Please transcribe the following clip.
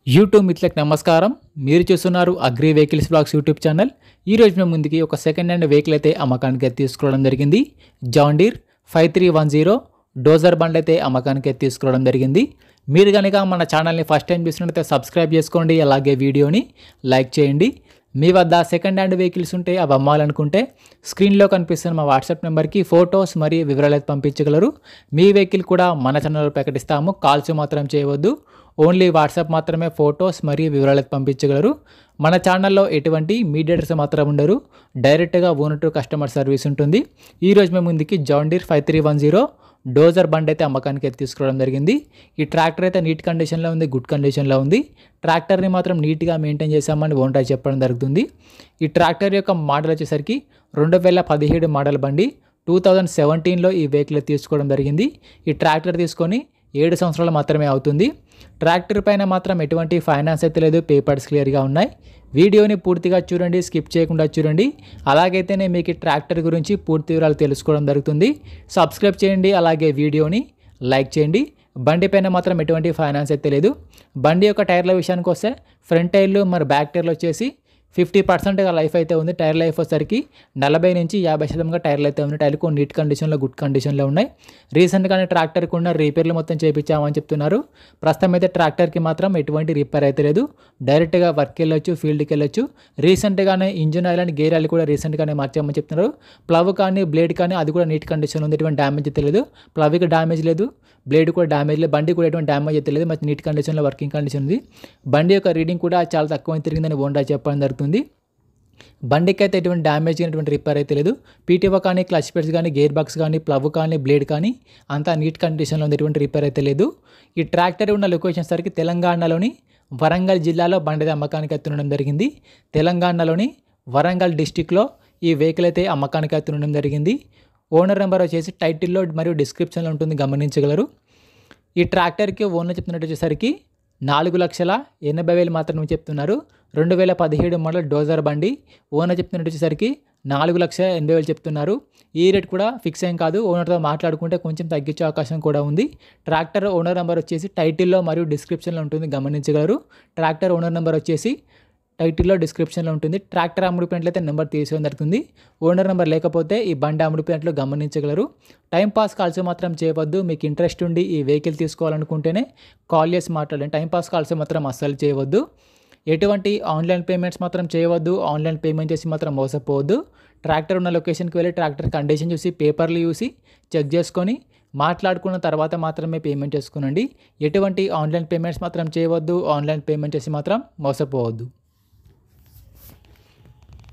YouTube మిత్రులకు నమస్కారం. మీరు చూస్తున్నారు agri vehicles blogs YouTube channel. ఈరోజు మేము ముందుకి ఒక సెకండ్ హ్యాండ్ వెహికల్ అయితే అమ్మకానికి తీసుకోవడం జరిగింది. జాన్ డీర్ 5310 డోజర్ బండ్ అయితే అమ్మకానికి తీసుకోవడం జరిగింది. మీరు కనుక మన ఛానల్ని ఫస్ట్ టైం చూసినట్లయితే సబ్స్క్రైబ్ చేసుకోండి, అలాగే వీడియోని లైక్ చేయండి. మీ వద్ద సెకండ్ హ్యాండ్ వెహికల్స్ ఉంటే అవి అమ్మాలనుకుంటే స్క్రీన్లో కనిపిస్తున్న మా వాట్సాప్ నెంబర్కి ఫొటోస్ మరియు వివరాలు అయితే పంపించగలరు. మీ వెహికల్ కూడా మన ఛానల్లో ప్రకటిస్తాము. కాల్స్ మాత్రం చేయవద్దు, ఓన్లీ వాట్సాప్ మాత్రమే ఫొటోస్ మరియు వివరాలు అయితే పంపించగలరు. మన ఛానల్లో ఎటువంటి మీడియేటర్స్ మాత్రం ఉండరు, డైరెక్ట్గా ఓనర్ టు కస్టమర్ సర్వీస్ ఉంటుంది. ఈరోజు మేము ముందుకి జాన్ డీర్ 5310 డోజర్ బండ్ అయితే అమ్మకానికి అయితే తీసుకోవడం జరిగింది. ఈ ట్రాక్టర్ అయితే నీట్ కండిషన్లో ఉంది, గుడ్ కండిషన్లో ఉంది. ట్రాక్టర్ని మాత్రం నీట్గా మెయింటైన్ చేసామని ఓనర్ చెప్పడం జరుగుతుంది. ఈ ట్రాక్టర్ యొక్క మోడల్ వచ్చేసరికి 2017 మోడల్ బండి. 2017లో ఈ వెహికల్ తీసుకోవడం జరిగింది. ఈ ట్రాక్టర్ తీసుకొని 7 సంవత్సరాలు మాత్రమే అవుతుంది. ట్రాక్టర్ పైన మాత్రం ఎటువంటి ఫైనాన్స్ అయితే లేదు, పేపర్స్ క్లియర్గా ఉన్నాయి. వీడియోని పూర్తిగా చూడండి, స్కిప్ చేయకుండా చూడండి. అలాగైతేనే మీకు ట్రాక్టర్ గురించి పూర్తి వివరాలు తెలుసుకోవడం జరుగుతుంది. సబ్స్క్రైబ్ చేయండి, అలాగే వీడియోని లైక్ చేయండి. బండి పైన మాత్రం ఎటువంటి ఫైనాన్స్ అయితే లేదు. బండి యొక్క టైర్ల విషయానికి వస్తే ఫ్రంట్ టైర్లు మరి బ్యాక్ టైర్లు వచ్చేసి 50%గా లైఫ్ అయితే ఉంది. టైర్ లైఫ్ వచ్చేసరికి 40 నుంచి 50% టైర్లు అయితే ఉన్నాయి. టైర్లు కొన్ని నీట్ కండిషన్లో, గుడ్ కండిషన్లో ఉన్నాయి. రీసెంట్గానే ట్రాక్టర్కి ఉన్న రిపేర్లు మొత్తం చేయించామని చెప్తున్నారు. ప్రస్తుతం అయితే ట్రాక్టర్కి మాత్రం ఎటువంటి రిపేర్ అయితే లేదు. డైరెక్ట్గా వర్క్కి వెళ్ళొచ్చు, ఫీల్డ్కి వెళ్ళొచ్చు. రీసెంట్గానే engine oil and gear oil కూడా రీసెంట్గానే మార్చామని చెప్తున్నారు. ప్లవ్ కానీ బ్లేడ్ కానీ అది కూడా నీట్ కండిషన్లో ఉంది, ఎటువంటి డ్యామేజ్ అయితే లేదు. ప్లవ్కి డ్యామేజ్ లేదు, బ్లేడ్ కూడా డ్యామేజ్ లేదు, బండి కూడా ఎటువంటి డ్యామేజ్ అయితే లేదు. మంచి నీట్ కండిషన్లో వర్కింగ్ కండిషన్ ఉంది. బండి యొక్క రీడింగ్ కూడా చాలా తక్కువ తిరిగిందని ఓనర్ చెప్పడం జరుగుతుంది. బండికి అయితే ఎటువంటి డ్యామేజ్ అయినటువంటి రిపేర్ అయితే లేదు. పీటీఓ కానీ, క్లచ్ పెడ్స్ కానీ, గేర్ బాక్స్ కానీ, ప్లవ్ కానీ, బ్లేడ్ కానీ అంతా నీట్ కండిషన్లో ఉంది, ఎటువంటి రిపేర్ అయితే లేదు. ఈ ట్రాక్టర్ ఉన్న లొకేషన్ సరికి తెలంగాణలోని వరంగల్ జిల్లాలో బండి అమ్మకానికి ఎత్తుండడం జరిగింది. తెలంగాణలోని వరంగల్ డిస్టిక్లో ఈ వెహికల్ అయితే అమ్మకానికి ఎత్తుండడం జరిగింది. ఓనర్ నెంబర్ వచ్చేసి టైటిల్లో మరియు డిస్క్రిప్షన్లో ఉంటుంది, గమనించగలరు. ఈ ట్రాక్టర్కి ఓనర్ చెప్తున్నట్టు వచ్చేసరికి 4,80,000 మాత్రమే చెప్తున్నారు. 2017 మోడల్ డోజర్ బండి. ఓనర్ చెప్తున్నట్టు వచ్చేసరికి 4,80,000 చెప్తున్నారు. ఈ రేట్ కూడా ఫిక్స్ ఏం కాదు, ఓనర్తో మాట్లాడుకుంటే కొంచెం తగ్గించే అవకాశం కూడా ఉంది. ట్రాక్టర్ ఓనర్ నెంబర్ వచ్చేసి టైటిల్లో మరియు డిస్క్రిప్షన్లో ఉంటుంది, గమనించగలరు. ట్రాక్టర్ ఓనర్ నెంబర్ వచ్చేసి టైటిల్లో డిస్క్రిప్షన్లో ఉంటుంది. ట్రాక్టర్ అమ్ముడిపోయినట్లయితే నెంబర్ తీసుకోవడం జరుగుతుంది. ఓనర్ నెంబర్ లేకపోతే ఈ బండి అమ్ముడిపోయినట్లు గమనించగలరు. టైంపాస్ కాల్స్ మాత్రం చేయవద్దు. మీకు ఇంట్రెస్ట్ ఉండి ఈ వెహికల్ తీసుకోవాలనుకుంటేనే కాల్ చేసి మాట్లాడండి. టైంపాస్ కాల్స్ మాత్రం అస్సలు చేయవద్దు. ఎటువంటి ఆన్లైన్ పేమెంట్స్ మాత్రం చేయవద్దు. ఆన్లైన్ పేమెంట్ చేసి మాత్రం మోసపోవద్దు. ట్రాక్టర్ ఉన్న లొకేషన్కి వెళ్ళి ట్రాక్టర్ కండిషన్ చూసి, పేపర్లు చూసి చెక్ చేసుకొని మాట్లాడుకున్న తర్వాత మాత్రమే పేమెంట్ చేసుకోనండి. ఎటువంటి ఆన్లైన్ పేమెంట్స్ మాత్రం చేయవద్దు. ఆన్లైన్ పేమెంట్ చేసి మాత్రం మోసపోవద్దు.